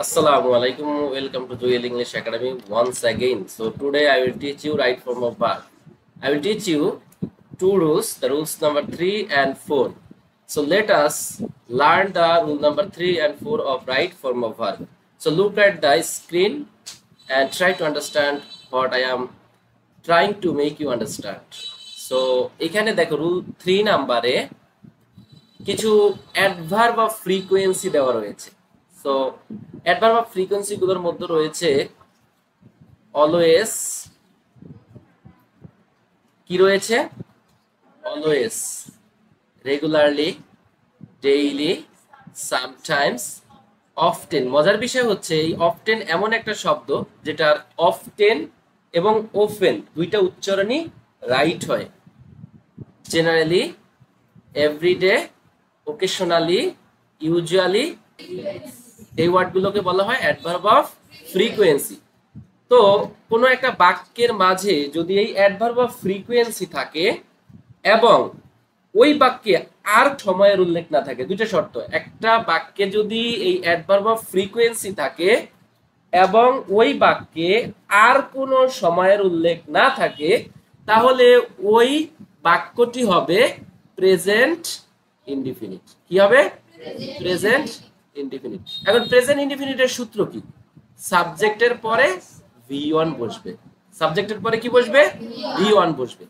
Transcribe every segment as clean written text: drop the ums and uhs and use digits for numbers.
Assalamu alaikum. Welcome to Joel English Academy once again. So today I will teach you right form of verb. I will teach you two rules, the rules number 3 and 4. So let us learn the rule number 3 and 4 of right form of verb. So look at the screen and try to understand what I am trying to make you understand. So এখানে দেখো rule 3 নাম্বারে কিছু adverb of frequency দেওয়া রয়েছে। So adverb of frequency গুলোর মধ্যে রয়েছে always, কি রয়েছে always, regularly, daily, sometimes, often. মজার বিষয় হচ্ছে এই অফটেন এমন একটা শব্দ যেটার অফটেন এবং ওফেন দুইটা উচ্চারণই রাইট হয়। জেনারেলি, এভরিডে, occasionally, usually, এই ওয়ার্ডগুলোকে বলা হয় অ্যাডভার্ব অফ ফ্রিকোয়েন্সি। তো কোনো একটা বাক্যের মাঝে যদি এই অ্যাডভার্ব অফ ফ্রিকোয়েন্সি থাকে এবং ওই বাক্যে আর সময়ের উল্লেখ না থাকে, দুইটা শর্ত। একটা বাক্যে যদি এই অ্যাডভার্ব অফ ফ্রিকোয়েন্সি থাকে এবং ওই বাক্যে আর কোনো সময়ের উল্লেখ না থাকে, তাহলে ওই বাক্যটি হবে প্রেজেন্ট ইনডিফিনিট। কি হবে? Present indefinite. এখন প্রেজেন্ট ইনডিফিনিটের সূত্র কি? সাবজেক্টের পরে V1 বসবে। সাবজেক্টের পরে কি বসবে? V1 বসবে।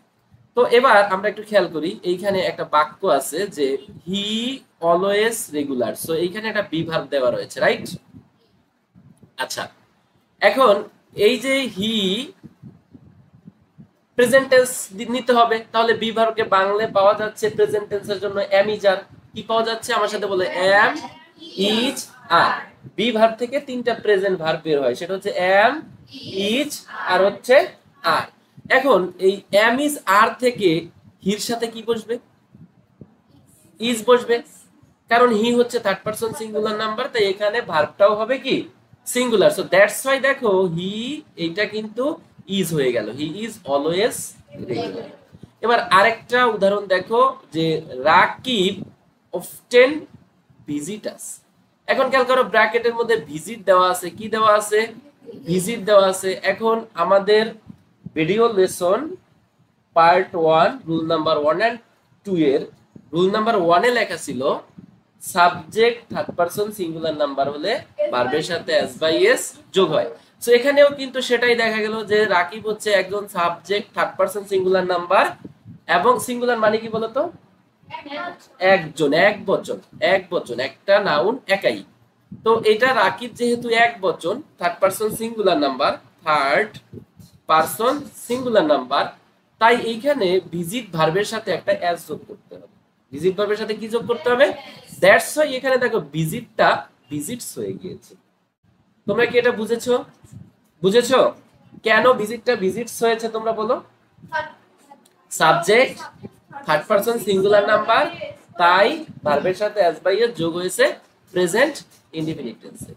তো এবার আমরা একটু খেয়াল করি, এইখানে একটা বাক্য আছে যে হি অলওয়েজ রেগুলার। সো এইখানে একটা বি ভার্ব দেওয়া রয়েছে, রাইট? আচ্ছা, এখন এই যে হি প্রেজেন্ট টেন্স নিতে হবে, তাহলে বি ভার্বকে বাংলায় পাওয়া যাচ্ছে প্রেজেন্ট টেন্সের জন্য এম ইজ আর। কি পাওয়া যাচ্ছে? আমার সাথে বলে am is are. Be verb থেকে তিনটা প্রেজেন্ট ভার্ব বের হয়, সেটা হচ্ছে এম ইজ আর হচ্ছে আর। এখন এই এম ইজ আর থেকে হির সাথে কি বসবে? ইজ বসবে, কারণ হি হচ্ছে থার্ড পারসন সিঙ্গুলার নাম্বার, তাই এখানে ভার্বটাও হবে কি সিঙ্গুলার। সো দ্যাটস হোয়াই দেখো হি এইটা কিন্তু ইজ হয়ে গেল, হি ইজ অলওয়েজ রেগুলার। এবার আরেকটা উদাহরণ দেখো যে রাকিব অফটেন ভিজিট আস। এখন খেয়াল করো ব্র্যাকেটের মধ্যে ভিজিট দেওয়া আছে, কি দেওয়া আছে? ভিজিট দেওয়া আছে। এখন আমাদের video lesson part 1 rule number 1 and 2 এর রুল নাম্বার 1 এ লেখা ছিল subject third person singular number হলে ভার্বের সাথে এস বাই এস যোগ হয়। সো এখানেও কিন্তু সেটাই দেখা গেল যে রাকিব হচ্ছে একজন subject third person singular number, এবং সিঙ্গুলার মানে কি বলতো? একজন, এক বচন, এক বচন, একটা নাউন একাই। তো এটা রাকিব যেহেতু এক বচন, third person singular number, third person singular number, তাই এইখানে ভিজিট ভার্বের সাথে একটা এস যোগ করতে হবে। ভিজিট ভার্বের সাথে কি যোগ করতে হবে? দ্যাটস হোয়াই এখানে দেখো ভিজিটটা ভিজিটস হয়ে গিয়েছে। তোমরা কি এটা বুঝেছো? বুঝেছো কেন ভিজিটটা ভিজিটস হয়েছে? তোমরা বলো। Subject third person singular number, তাই ভার্বের সাথে এস বাই এস যোগ হয়েছে প্রেজেন্ট ইনডিফিনিট টেন্সে।